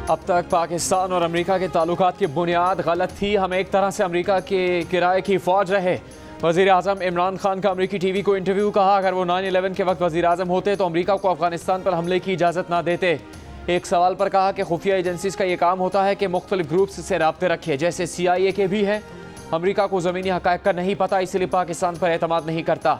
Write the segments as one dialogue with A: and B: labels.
A: अब तक पाकिस्तान और अमेरिका के ताल्लुकात की बुनियाद गलत थी। हम एक तरह से अमेरिका के किराए की फ़ौज रहे। वज़ीर आज़म इमरान खान का अमेरिकी टीवी को इंटरव्यू। कहा अगर वो 9/11 के वक्त वज़ीर आज़म होते तो अमेरिका को अफगानिस्तान पर हमले की इजाज़त ना देते। एक सवाल पर कहा कि खुफिया एजेंसीज़ का ये काम होता है कि मुख्तलिफ ग्रुप्स से रब्ते रखे, जैसे CIA के भी है। अमेरिका को ज़मीनी हक़ाइक़ का नहीं पता, इसलिए पाकिस्तान पर एतमाद नहीं करता।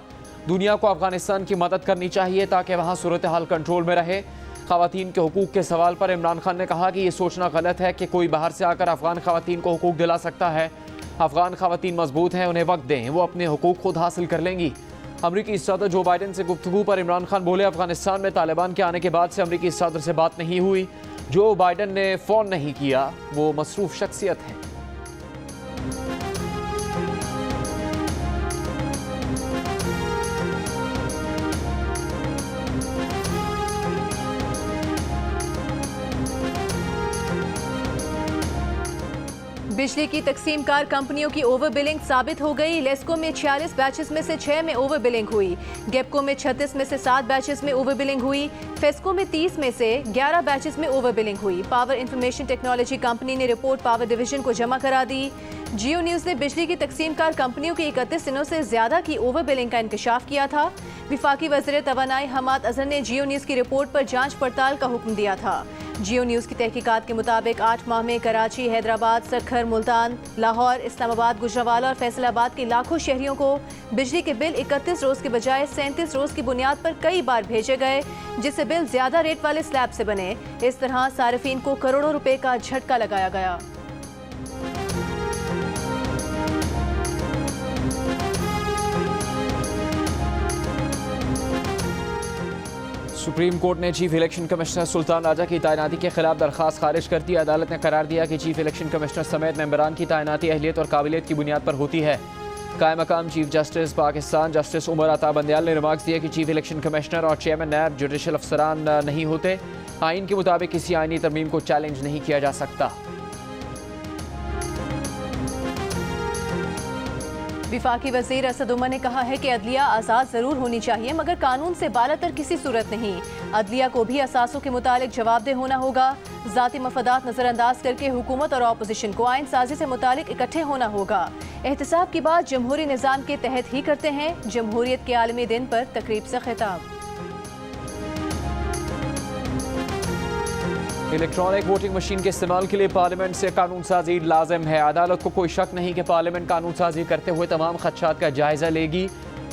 A: दुनिया को अफगानिस्तान की मदद करनी चाहिए ताकि वहाँ सूरत हाल कंट्रोल में रहे। ख़वातीन के हुकूक़ के सवाल पर इमरान खान ने कहा कि ये सोचना गलत है कि कोई बाहर से आकर अफ़गान ख़वातीन को हुकूक़ दिला सकता है। अफ़गान ख़वातीन मजबूत हैं, उन्हें वक्त दें, वो अपने हुकूक़ खुद हासिल कर लेंगी। अमरीकी सदर जो बाइडन से गुफ्तगू पर इमरान खान बोले अफ़गानिस्तान में तालिबान के आने के बाद से अमरीकी सदर से बात नहीं हुई। जो बाइडन ने फ़ोन नहीं किया वो मसरूफ़ शख्सियत है।
B: बिजली की तकसीम कार कंपनियों की ओवर बिलिंग साबित हो गई। लेस्को में 46 बैचेस में से 6 में ओवर बिलिंग हुई। गेपको में 36 में से 7 बैचेस में ओवर बिलिंग हुई। फेस्को में 30 में से 11 बैचेस में ओवर बिलिंग हुई। पावर इंफॉर्मेशन टेक्नोलॉजी कंपनी ने रिपोर्ट पावर डिवीजन को जमा करा दी। जियो न्यूज़ ने बिजली की तकसीम कार कंपनियों की 31 दिनों से ज्यादा की ओवर बिलिंग का इंकशाफ किया था। विफाकी वज़ीर तवानाई हमाद अजहर ने जियो न्यूज़ की रिपोर्ट पर जांच पड़ताल का हुक्म दिया था। जियो न्यूज़ की तहकीकात के मुताबिक 8 माह में कराची, हैदराबाद, सरखर, मुल्तान, लाहौर, इस्लामाबाद, गुजरावाला और फैसलाबाद के लाखों शहरियों को बिजली के बिल 31 रोज़ के बजाय 37 रोज़ की बुनियाद पर कई बार भेजे गए, जिससे बिल ज्यादा रेट वाले स्लैब से बने। इस तरह सार्फिन को करोड़ों रुपए का झटका लगाया गया।
A: सुप्रीम कोर्ट ने chief election commissioner Sultan Raja की तैनाती के खिलाफ दरख्वास्त खारिज कर दी। अदालत ने करार दिया कि चीफ इलेक्शन कमिश्नर समेत मेंबरान की तैनाती अहलियत और काबिलियत की बुनियाद पर होती है। कायम मकाम chief justice Pakistan justice Umar Ata Bandial ने रिमार्क्स दिया कि चीफ इलेक्शन कमिश्नर और चेयरमैन नैब जुडिशल अफसरान नहीं होते। आइन के मुताबिक किसी आइनी तरमीम को चैलेंज नहीं किया जा सकता।
B: विफाकी वज़ीर असद उमर ने कहा है कि अदलिया आज़ाद ज़रूर होनी चाहिए, मगर कानून से बालातर किसी सूरत नहीं। अदलिया को भी असासों के मुतालिक जवाबदेह होना होगा। ज़ाती मफादात नज़रअंदाज करके हुकूमत और अपोजिशन को आइन साजी से मुतालिक इकट्ठे होना होगा। एहतसाब की बात जमहूरी निज़ाम के तहत ही करते हैं। जमहूरियत के आलमी दिन पर तकरीब से खिताब।
A: इलेक्ट्रॉनिक वोटिंग मशीन के इस्तेमाल के लिए पार्लियामेंट से कानून साजी लाजिम है। अदालत को कोई शक नहीं कि पार्लियामेंट कानून साजी करते हुए तमाम खदशात का जायजा लेगी।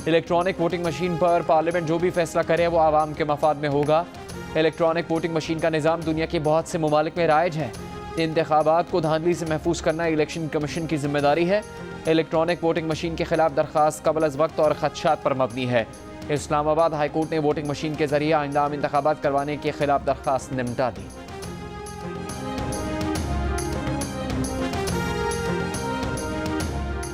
A: इलेक्ट्रॉनिक वोटिंग मशीन पर पार्लियामेंट जो भी फैसला करे वो आवाम के मफाद में होगा। इलेक्ट्रॉनिक वोटिंग मशीन का निज़ाम दुनिया के बहुत से ममालिक में राइज है। इंतखाबात को धांधली से महफूज करना इलेक्शन कमीशन की जिम्मेदारी है। इलेक्ट्रॉनिक वोटिंग मशीन के खिलाफ दरख्वास्त कबल अज़ वक्त और खदशात पर मबनी है। इस्लामाबाद हाईकोर्ट ने वोटिंग मशीन के जरिए आइंदा आम इंतखाबात करवाने के खिलाफ दरख्वास्त निपटा दी।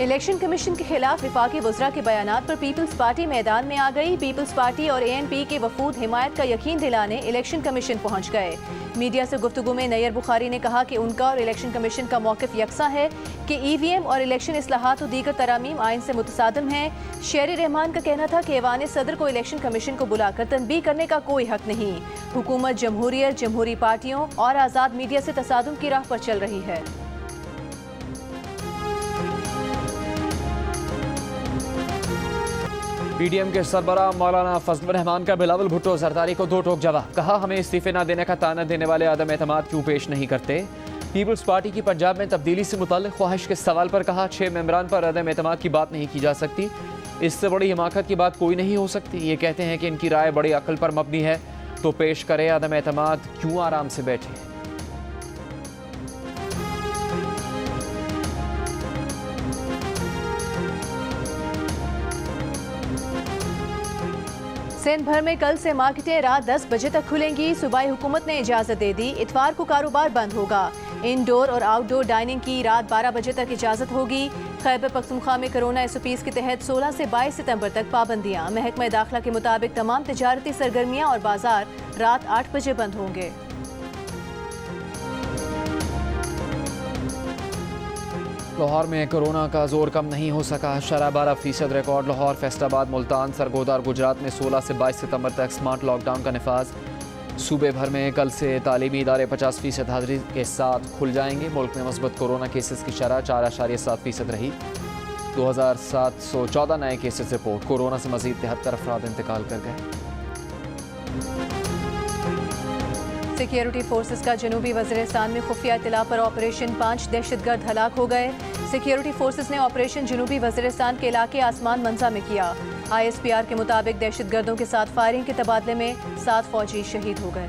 B: इलेक्शन कमीशन के खिलाफ विफाकी वज़रा के बयानात पर पीपल्स पार्टी मैदान में आ गई। पीपल्स पार्टी और ANP के वफूद हिमायत का यकीन दिलाने इलेक्शन कमीशन पहुंच गए। मीडिया से गुफ्तगू में नैयर बुखारी ने कहा कि उनका और इलेक्शन कमीशन का मौक़िफ़ यकसा है कि EVM और इलेक्शन इस्लाहात और दीगर तरामीम आइन से मुतसादिम हैं। शेर रहमान का कहना था कि ऐवान सदर को इलेक्शन कमीशन को बुलाकर तनबीह करने का कोई हक नहीं। हुकूमत जमहूरियत, जमहूरी पार्टियों और आज़ाद मीडिया से तसादुम की राह पर चल रही है।
A: PDM के सरबराह मौलाना फजलुर रहमान का बिलावल भुट्टो जरदारी को दो टोक जवाब। कहा हमें इस्तीफे न देने का ताना देने वाले आदम एतमाद क्यों पेश नहीं करते। पीपल्स पार्टी की पंजाब में तब्दीली से मुताल्लिक ख्वाहिश के सवाल पर कहा 6 मेंबरान पर आदम एतमाद की बात नहीं की जा सकती। इससे बड़ी हिमाकत की बात कोई नहीं हो सकती। ये कहते हैं कि इनकी राय बड़ी अक्ल पर मबनी है तो पेश करे। आदम एतमाद क्यों आराम से बैठे।
B: सिंध भर में कल से मार्केटें रात 10 बजे तक खुलेंगी। सूबाई हुकूमत ने इजाज़त दे दी। इतवार को कारोबार बंद होगा। इंडोर और आउटडोर डाइनिंग की रात 12 बजे तक इजाज़त होगी। खैबर पख्तूनख्वा में कोरोना SOPs के तहत 16 से 22 सितंबर तक पाबंदियाँ। महकमा दाखिला के मुताबिक तमाम तिजारती सरगर्मियाँ और बाजार रात 8 बजे बंद होंगे।
A: लाहौर में कोरोना का जोर कम नहीं हो सका। शरह 12% रिकॉर्ड। लाहौर, फैसलाबाद, मुल्तान, सरगोदा और गुजरात में 16 से 22 सितंबर तक स्मार्ट लॉकडाउन का नफाज। सूबे भर में कल से तालीमी इदारे 50% हाजिरी के साथ खुल जाएंगे। मुल्क में मुस्बत कोरोना केसेस की शरह 4.7% रही। 2714 नए केसेस रिपोर्ट। कोरोना से मजीद 73 अफराद इंतकाल कर गए।
B: सिक्योरिटी फोर्सेस का जनूबी वज़ीरिस्तान में खुफिया इत्तला पर ऑपरेशन 5 दहशतगर्द हलाक हो गए। सिक्योरिटी फोर्सेस ने ऑपरेशन जनूबी वज़ीरिस्तान के इलाके आसमान मंजा में किया। ISPR के मुताबिक दहशतगर्दों के साथ फायरिंग के तबादले में 7 फौजी शहीद हो गए।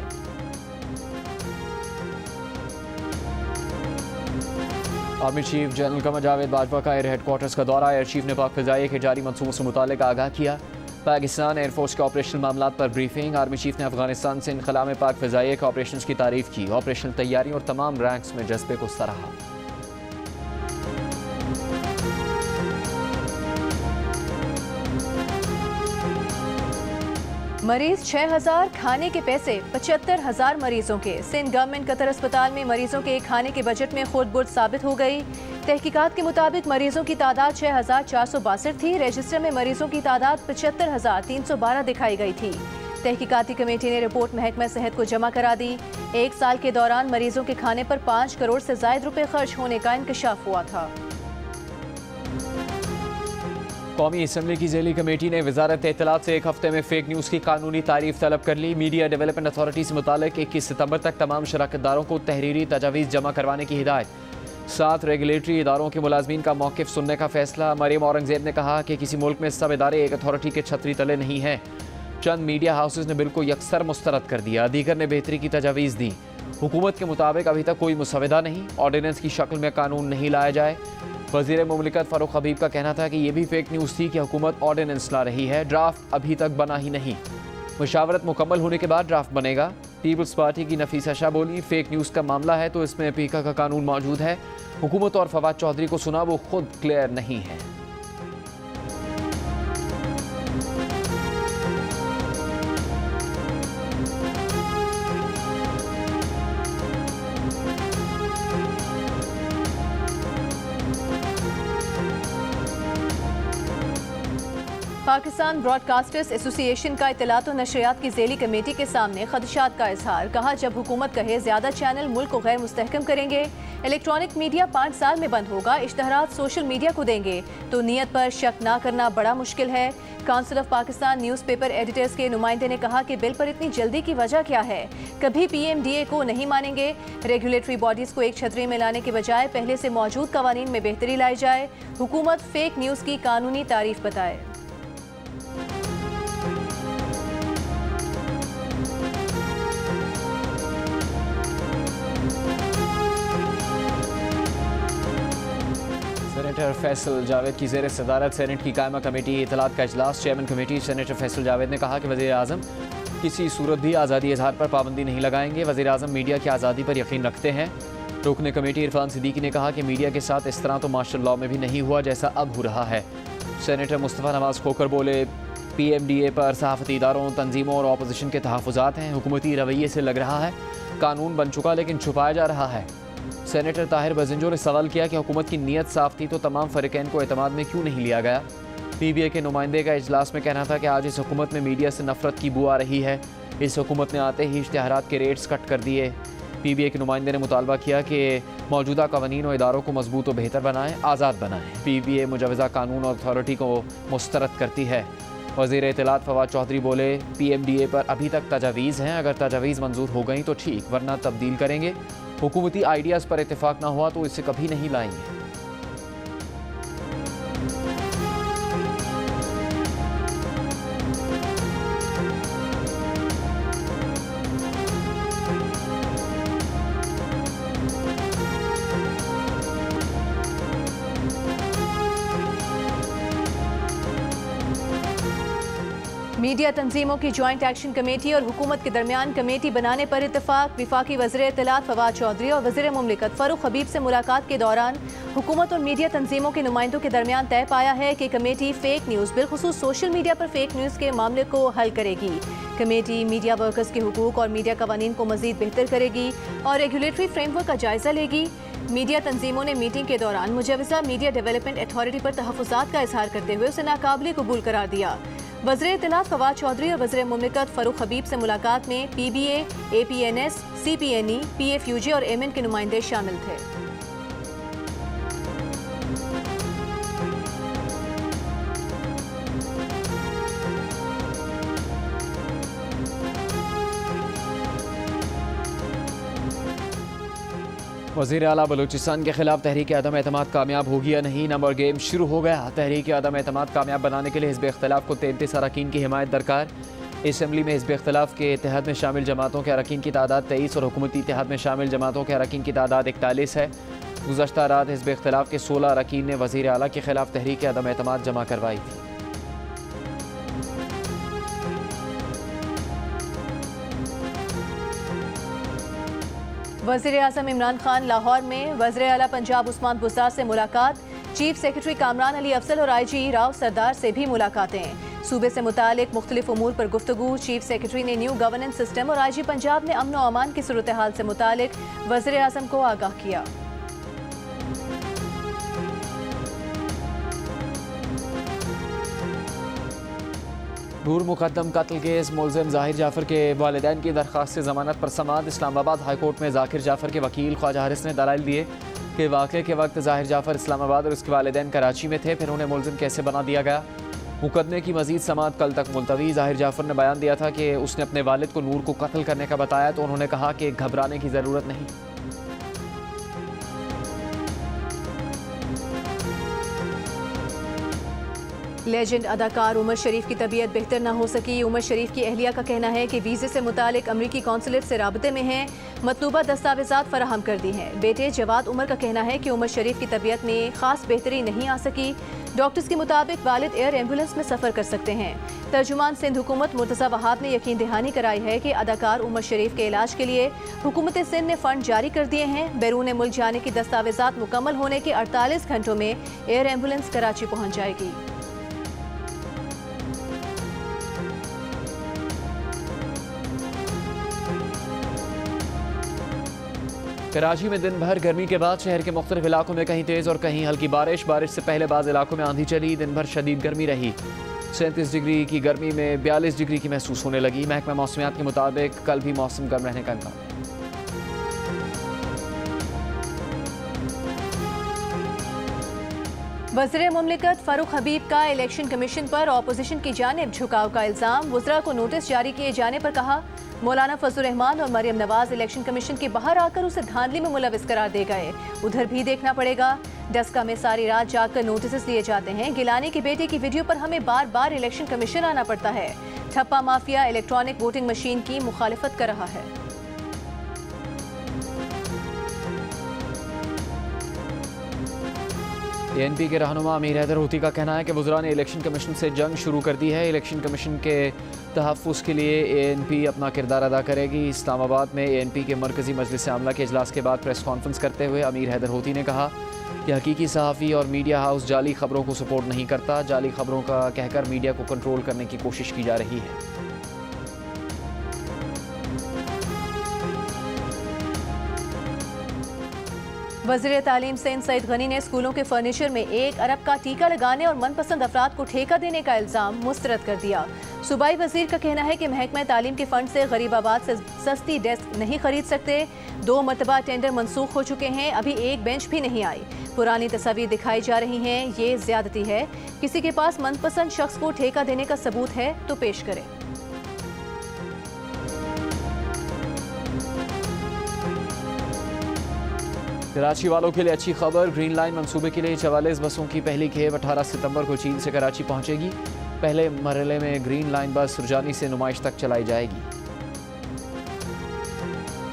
A: Army chief general Qamar Javed Bajwa का एयर हेडक्वार्टर्स का दौरा। एयर चीफ ने पाक फ़िज़ाइया के जारी मंसूबों से मुतालिक आगाह किया। पाकिस्तान एयरफोर्स के ऑपरेशनल मामलात पर ब्रीफिंग। आर्मी चीफ ने अफगानिस्तान से इनखला में पाक फ़िज़ाइया के ऑपरेशंस की तारीफ की। ऑपरेशनल तैयारी और तमाम रैंक्स में जज्बे को सराहा।
B: मरीज 6000, खाने के पैसे 75,000 मरीजों के। सिंध गवर्नमेंट कतर अस्पताल में मरीजों के खाने के बजट में खुद बुर्द साबित हो गई। तहकीकात के मुताबिक मरीजों की तादाद 6462 थी। रजिस्टर में मरीजों की तादाद 75,312 दिखाई गई थी। तहकीकाती कमेटी ने रिपोर्ट महकमा सेहत को जमा करा दी। 1 साल के दौरान मरीजों के खाने पर 5 करोड़ से ज़ायद रुपए खर्च होने का इंकशाफ हुआ था।
A: कौमी असम्बली की ज़ैली कमेटी ने वजारत इत्तलात से 1 हफ्ते में फेक न्यूज़ की कानूनी तारीफ तलब कर ली। मीडिया डेवलपमेंट अथॉरिटी से मुतालिक 21 सितंबर तक तमाम शराकतदारों को तहरीरी तजावीज़ जमा करवाने की हिदायत। 7 रेगुलेटरी इदारों के मुलाजमीन का मौक़िफ़ सुनने का फैसला। मरियम औरंगज़ेब ने कहा कि किसी मुल्क में सब इदारे एक अथॉरिटी के छतरी तले नहीं हैं। चंद मीडिया हाउसेज ने बिल को यकसर मुस्तरद कर दिया। दीगर ने बेहतरी की तजावीज़ दी। हुकूमत के मुताबिक अभी तक कोई मुसवदा नहीं। ऑर्डिनेंस की शक्ल में कानून नहीं लाया जाए। वज़ीर मुमलिकत फ़ारूक हबीब का कहना था कि यह भी फेक न्यूज़ थी कि हुकूमत ऑर्डिनेंस ला रही है। ड्राफ्ट अभी तक बना ही नहीं। मुशावरत मुकम्मल होने के बाद ड्राफ्ट बनेगा। पीपल्स पार्टी की नफीसा शाह बोली, फेक न्यूज़ का मामला है तो इसमें पीका का कानून मौजूद है। हुकूमत और फवाद चौधरी को सुना, वो खुद क्लियर नहीं है।
B: पाकिस्तान ब्रॉडकास्टर्स एसोसिएशन का इत्तलात और नशरियात की ज़ैली कमेटी के सामने खदशात का इजहार। कहा, जब हुकूमत कहे ज़्यादा चैनल मुल्क को गैर मुस्तहकम करेंगे, इलेक्ट्रॉनिक मीडिया 5 साल में बंद होगा, इश्तहारात सोशल मीडिया को देंगे, तो नीयत पर शक ना करना बड़ा मुश्किल है। Council of Pakistan newspaper editors के नुमाइंदे ने कहा कि बिल पर इतनी जल्दी की वजह क्या है। कभी PMDA को नहीं मानेंगे। रेगुलेटरी बॉडीज़ को एक छतरी में लाने के बजाय पहले से मौजूद कवानीन में बेहतरी लाई जाए। हुकूमत फेक न्यूज़ की कानूनी तारीफ बताए।
A: सेनेटर फैसल जावेद की ज़ेर सदारत सेनेट की कायमा कमेटी इत्तलात का इजलास। Chairman committee senator Faisal Javed ने कहा कि वज़ीर आज़म किसी सूरत भी आज़ादी इजहार पर पाबंदी नहीं लगाएंगे। वज़ीर आज़म मीडिया की आज़ादी पर यकीन रखते हैं। रुकन कमेटी इरफान सिद्दीकी ने कहा कि मीडिया के साथ इस तरह तो मार्शल लॉ में भी नहीं हुआ जैसा अब हो रहा है। सेनेटर मुस्तफ़ा नवाज़ खोकर बोले, PMDA पर सहाफ़ती इदारों, तंजीमों और अपोजिशन के तहफ़्फ़ुज़ात हैं। हुकूमती रवैये से लग रहा है कानून बन चुका लेकिन छुपाया जा रहा है। सेनेटर ताहिर बजिंजो ने सवाल किया कि हुकूमत की नीयत साफ थी तो तमाम फ़रीक़ैन को एतमाद में क्यों नहीं लिया गया। PBA के नुमाइंदे का इजलास में कहना था कि आज इस हुकूमत में मीडिया से नफरत की बू आ रही है। इस हुकूमत ने आते ही इश्तिहारात के रेट्स कट कर दिए। PBA के नुमाइंदे ने मुतालबा किया कि मौजूदा कवानीन और इदारों को मजबूत और बेहतर बनाएं, आज़ाद बनाएं। PBA मुजवज़ा कानून और अथॉरिटी को मुस्तरद करती है। वज़ीर इत्तलात फवाद चौधरी बोले, PMDA पर अभी तक तजावीज़ हैं। अगर तजावीज़ मंजूर हो गई तो ठीक, वरना तब्दील करेंगे। हुकूमती आइडियाज़ पर इत्तेफाक ना हुआ तो इसे कभी नहीं लाएंगे।
B: मीडिया तंजीमों की जॉइंट एक्शन कमेटी और हुकूमत के दरमियान कमेटी बनाने पर इत्तफाक। विफाकी वज़ीर इत्तलात फवाद चौधरी और वज़ीर मुमलिकत फ़ारूक हबीब से मुलाकात के दौरान हुकूमत और मीडिया तंजीमों के नुमाइंदों के दरमियान तय पाया है कि कमेटी फेक न्यूज़, बिलखुसूस सोशल मीडिया पर फेक न्यूज़ के मामले को हल करेगी। कमेटी मीडिया वर्कर्स के हुकूक और मीडिया कवानीन को मज़ीद बेहतर करेगी और रेगुलेटरी फ्रेमवर्क का जायज़ा लेगी। मीडिया तंजीमों ने मीटिंग के दौरान मुजवज़ा मीडिया डेवलपमेंट अथॉरिटी पर तहफ़्फ़ुज़ात का इजहार करते हुए उसे नाकाबिल कबूल करार दिया। वज़ीर इत्तलात फवाद चौधरी और वज़ीर मुमलिकत फ़ारूक हबीब से मुलाकात में PBA, APNS, CPNE, PFUJ और MN के नुमाइंदे शामिल थे।
A: वज़ीर आला बलूचिस्तान के खिलाफ तहरीक अदम एतमाद कामयाब होगी या नहीं, नंबर गेम शुरू हो गया। तहरीक अदम एतमाद कामयाब बनाने के लिए हिज़्ब इख्तिलाफ को 33 अरकान की हिमायत दरकार। असम्बली में हिज़्ब इख्तिलाफ के इत्तेहाद में शामिल जमातों के अरकान की तादाद 23 और हुकूमती इत्तेहाद में शामिल जमातों के अरकान की तादाद 41 है। गुज़श्ता रात हिज़्ब इख्तिलाफ के 16 अरकान ने वज़ीर आला के खिलाफ तहरीक अदम एतमाद जमा करवाई थी।
B: वज़ीर आज़म इमरान खान लाहौर में वज़ीर आला पंजाब उस्मान बुज़दार से मुलाकात। चीफ सेक्रेटरी कामरान अली अफजल और IG राव सरदार से भी मुलाकातें। सूबे से मुतालिक मुख्तलिफ उमूर पर गुफ्तगू। चीफ सेक्रेटरी ने न्यू गवर्नेंस सिस्टम और IG पंजाब ने अमन व अमान की सूरत हाल से मुतालिक वज़ीर आज़म को आगाह किया।
A: नूर मुकद्दम कत्ल केस मुलजिम ज़ाहिर जाफ़र के वालिदैन की दरख्वास्त से ज़मानत पर समाअत। इस्लामाबाद हाई कोर्ट में ज़ाकिर जाफ़र के वकील ख्वाजा हारिस ने दलाइल दिए कि वाक़े के वक्त ज़ाहिर जाफ़र इस्लामाबाद और उसके वालिदैन कराची में थे, फिर उन्हें मुलजिम कैसे बना दिया गया। मुकदमे की मज़ीद समाअत कल तक मुलतवी। ज़ाहिर जाफ़र ने बयान दिया था कि उसने अपने वालिद को नूर को कत्ल करने का बताया तो उन्होंने कहा कि घबराने की ज़रूरत नहीं।
B: लेजेंड अदाकार उमर शरीफ की तबीयत बेहतर ना हो सकी। उमर शरीफ की अहलिया का कहना है कि वीज़े से मुतालिक अमरीकी कौंसलेट से राबते में हैं, मतलूबा दस्तावेज़ात फराहम कर दी हैं। बेटे जवाद उमर का कहना है कि उमर शरीफ की तबीयत में खास बेहतरी नहीं आ सकी। डॉक्टर्स के मुताबिक वालिद एयर एम्बुलेंस में सफ़र कर सकते हैं। तर्जुमान सिंध हुकूमत मुर्तज़ा वहाब ने यकीन दहानी कराई है कि अदाकार उमर शरीफ के इलाज के लिए हुकूमत सिंध ने फ़ंड जारी कर दिए हैं। बैरून मुल्क जाने की दस्तावेज़ात मुकम्मल होने के 48 घंटों में एयर एम्बुलेंस कराची पहुँच जाएगी।
A: कराची में दिन भर गर्मी के बाद शहर के मुख्तलिफ इलाकों में कहीं तेज़ और कहीं हल्की बारिश। बारिश से पहले बाज़ इलाकों में आंधी चली। दिन भर शदीद गर्मी रही। 37 डिग्री की गर्मी में 42 डिग्री की महसूस होने लगी। महकमा मौसमियात के मुताबिक कल भी मौसम गर्म रहने का इम्कान।
B: वज़ीर मुमलिकत फ़ारूक हबीब का इलेक्शन कमीशन पर अपोजिशन की जानिब झुकाव का इल्ज़ाम। वज़रा को नोटिस जारी किए जाने पर कहा मौलाना फजलुर रहमान और मरियम नवाज इलेक्शन कमीशन के बाहर आकर उसे धांधली में मुलविस करार दे गए। उधर भी देखना पड़ेगा। डस्का में सारी रात जाकर नोटिस लिए जाते हैं। गिलानी के बेटे की वीडियो पर हमें बार बार इलेक्शन कमीशन आना पड़ता है। ठप्पा माफिया इलेक्ट्रॉनिक वोटिंग मशीन की मुखालिफत कर रहा है।
A: ANP के रहनुमा अमीर हैदर होती का कहना है कि वज़रा ने इलेक्शन कमीशन से जंग शुरू कर दी है। इलेक्शन कमीशन के तहफ़्फ़ुज़ के लिए ANP अपना किरदार अदा करेगी। इस्लामाबाद में ANP के मरकज़ी मजलिस आमला के इजलास के बाद प्रेस कॉन्फ्रेंस करते हुए अमीर हैदर होती ने कहा कि हकीकी सहाफ़ी और मीडिया हाउस जाली खबरों को सपोर्ट नहीं करता। जाली खबरों का कहकर मीडिया को कंट्रोल करने की कोशिश की जा रही है।
B: वज़ीर तालीम सैयद सईद गनी ने स्कूलों के फर्नीचर में 1 अरब का टीका लगाने और मनपसंद अफराद को ठेका देने का इल्ज़ाम मुस्तरद कर दिया। सूबाई वज़ीर का कहना है कि महकमा तालीम के फंड से गरीबाबाद से सस्ती डेस्क नहीं खरीद सकते। 2 मरतबा टेंडर मनसूख हो चुके हैं, अभी एक बेंच भी नहीं आई। पुरानी तस्वीर दिखाई जा रही हैं, ये ज़्यादती है। किसी के पास मनपसंद शख्स को ठेका देने का सबूत है तो पेश करें।
A: कराची वालों के लिए अच्छी खबर। ग्रीन लाइन मंसूबे के लिए 44 बसों की पहली खेप 18 सितंबर को चीन से कराची पहुंचेगी। पहले मरहले में ग्रीन लाइन बस सुरजानी से नुमाइश तक चलाई जाएगी।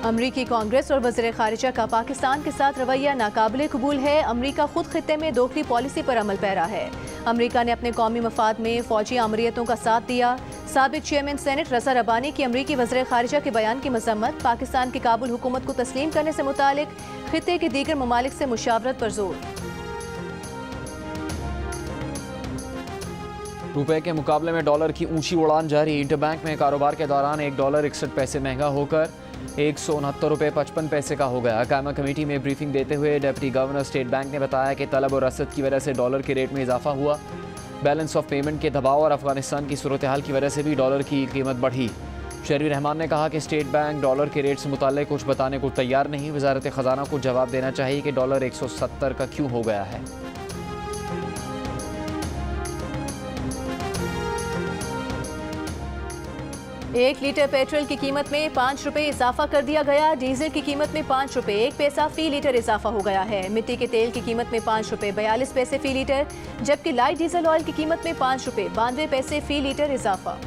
B: अमरीकी कांग्रेस और वज़ीर ख़ारिजा का पाकिस्तान के साथ रवैया नाकाबिले कबूल है। अमरीका खुद खित्ते में दोखली पॉलिसी पर अमल पैरा है। अमरीका ने अपने कौमी मफाद में फ़ौजी आमरीतों का साथ दिया। साबिक चेयरमैन सेनेट रज़ा रब्बानी की अमरीकी वज़ीर ख़ारिजा के बयान की मज़म्मत। पाकिस्तान की काबुल हुकूमत को तस्लीम करने से मुतालिक खित्ते के दीगर ममालिक से मुशावरत पर जोर।
A: रुपए के मुकाबले में डॉलर की ऊंची उड़ान जारी। इंटरबैंक में कारोबार के दौरान $1 61 पैसे महंगा होकर 169 रुपये 55 पैसे का हो गया। कायमा कमेटी में ब्रीफिंग देते हुए डिप्टी गवर्नर स्टेट बैंक ने बताया कि तलब और रसद की वजह से डॉलर के रेट में इजाफा हुआ। बैलेंस ऑफ पेमेंट के दबाव और अफगानिस्तान की सूरत हाल की वजह से भी डॉलर की कीमत बढ़ी। शहरी रहमान ने कहा कि स्टेट बैंक डॉलर के रेट से मुताल्लिक़ कुछ बताने को तैयार नहीं। वजारत ख़जाना को जवाब देना चाहिए कि डॉलर 170 का क्यों हो गया है।
B: एक लीटर पेट्रोल की कीमत में 5 रुपए इजाफा कर दिया गया। डीजल की कीमत में 5 रुपए 1 पैसा फी लीटर इजाफा हो गया है। मिट्टी के तेल की कीमत में 5 रुपए 42 पैसे फी लीटर, जबकि लाइट डीजल ऑयल की कीमत में 5 रुपए 92 पैसे फी लीटर इजाफा।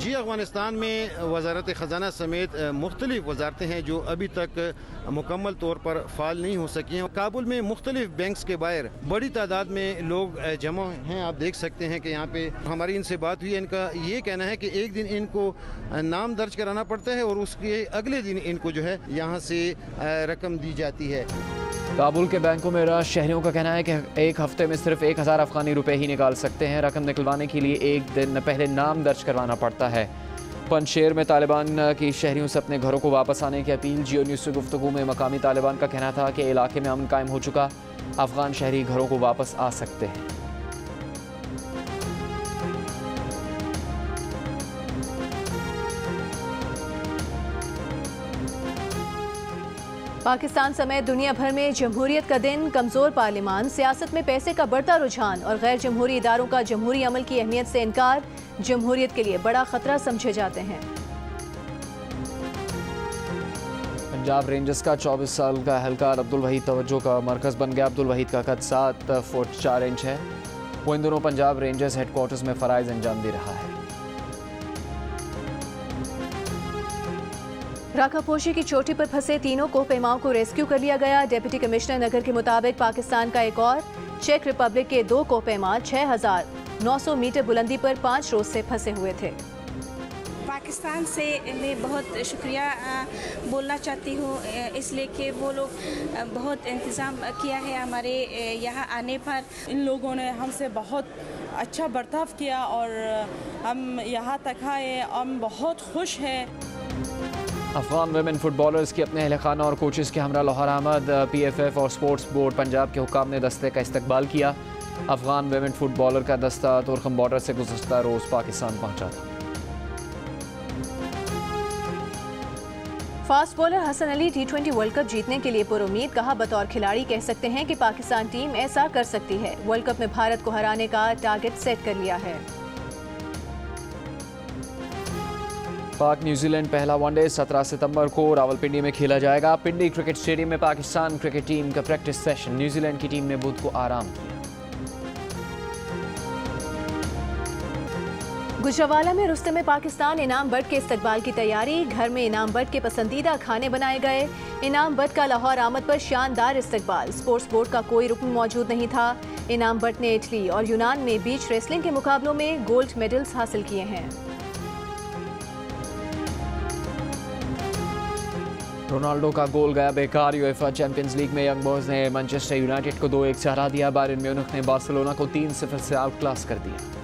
C: जी, अफगानिस्तान में वजारत ख़जाना समेत मुख्तलिफ वजारतें हैं जो अभी तक मुकम्मल तौर पर फ़ाल नहीं हो सकी हैं। काबुल में मुख्तलिफ बैंक्स के बाहर बड़ी तादाद में लोग जमा हैं। आप देख सकते हैं कि यहाँ पे हमारी इनसे बात हुई है। इनका ये कहना है कि एक दिन इनको नाम दर्ज कराना पड़ता है और उसके अगले दिन इनको जो है यहाँ से रकम दी जाती है।
A: काबुल के बैंकों में रश शहरियों का कहना है कि एक हफ्ते में सिर्फ 1000 अफगानी रुपए ही निकाल सकते हैं। रकम निकलवाने के लिए एक दिन पहले नाम दर्ज करवाना पड़ता है। पंजशेर में तालिबान की शहरियों से अपने घरों को वापस आने की अपील। जियो न्यूज़ से गुफ्तगू में मकामी तालिबान का कहना था कि इलाके में अमन कायम हो चुका, अफगान शहरी घरों को वापस आ सकते हैं।
B: पाकिस्तान समेत दुनिया भर में जमहूरियत का दिन, कमजोर पार्लियामान, सियासत में पैसे का बढ़ता रुझान और गैर जमहूरी इदारों का जमहूरी अमल की अहमियत से इनकार जमहूरियत के लिए बड़ा खतरा समझे जाते हैं।
A: पंजाब रेंजर्स का 24 साल का एहलकार अब्दुल वहीद तवज्जो का मरकज़ बन गया। अब्दुल वहीद का कद 7 फुट 4 इंच है। वो इन दोनों पंजाब रेंजर्स हेडक्वार्टर्स में फ़राइज़ अंजाम दे रहा है।
B: राकापोशी की चोटी पर फंसे तीनों कोहपेमाओं को रेस्क्यू कर लिया गया। डिप्टी कमिश्नर नगर के मुताबिक पाकिस्तान का एक और चेक रिपब्लिक के 2 कोहपेमा 6900 मीटर बुलंदी पर 5 रोज से फंसे हुए थे।
D: पाकिस्तान से मैं बहुत शुक्रिया बोलना चाहती हूँ, इसलिए कि वो लोग बहुत इंतज़ाम किया है हमारे यहाँ आने पर।
E: इन लोगों ने हमसे बहुत अच्छा बर्ताव किया और हम यहाँ तक आए। हम बहुत खुश हैं।
A: अफगान वेमेन फुटबॉलर्स की अपने अहलखाना और कोचेस के हमरा लाहौर अहमद, PFF और स्पोर्ट्स बोर्ड पंजाब के हुकाम ने दस्ते का इस्तकबाल किया। अफगान वेमेन फुटबॉलर का दस्ता तुर्कम बॉर्डर से गुज़श्ता रोज़ पाकिस्तान पहुंचा था।
B: Fast bowler Hasan Ali T20 world cup जीतने के लिए पुरुमीद, कहा बतौर खिलाड़ी कह सकते हैं कि पाकिस्तान टीम ऐसा कर सकती है। वर्ल्ड कप में भारत को हराने का टारगेट सेट कर लिया है।
A: पाक न्यूजीलैंड पहला वनडे 17 सितंबर को रावलपिंडी में खेला जाएगा। पिंडी क्रिकेट स्टेडियम में पाकिस्तान क्रिकेट टीम का प्रैक्टिस सेशन। न्यूजीलैंड की टीम ने बुध को आराम किया।
B: गुजरावाला में रुस्तम में पाकिस्तान इनाम बट के इस्तकबाल की तैयारी। घर में इनाम बट के पसंदीदा खाने बनाए गए। इनाम बट का लाहौर आमद पर शानदार इस्तकबाल। स्पोर्ट्स बोर्ड का कोई रुकन मौजूद नहीं था। इनाम बट ने इटली और यूनान में बीच रेसलिंग के मुकाबलों में गोल्ड मेडल्स हासिल किए हैं।
A: रोनाल्डो का गोल गया बेकार। यूएफए चैंपियंस लीग में यंग बॉयज ने मैनचेस्टर यूनाइटेड को 2-1 से हरा दिया। बायरन म्यूनिख ने बार्सिलोना को 3-0 से आउट क्लास कर दिया।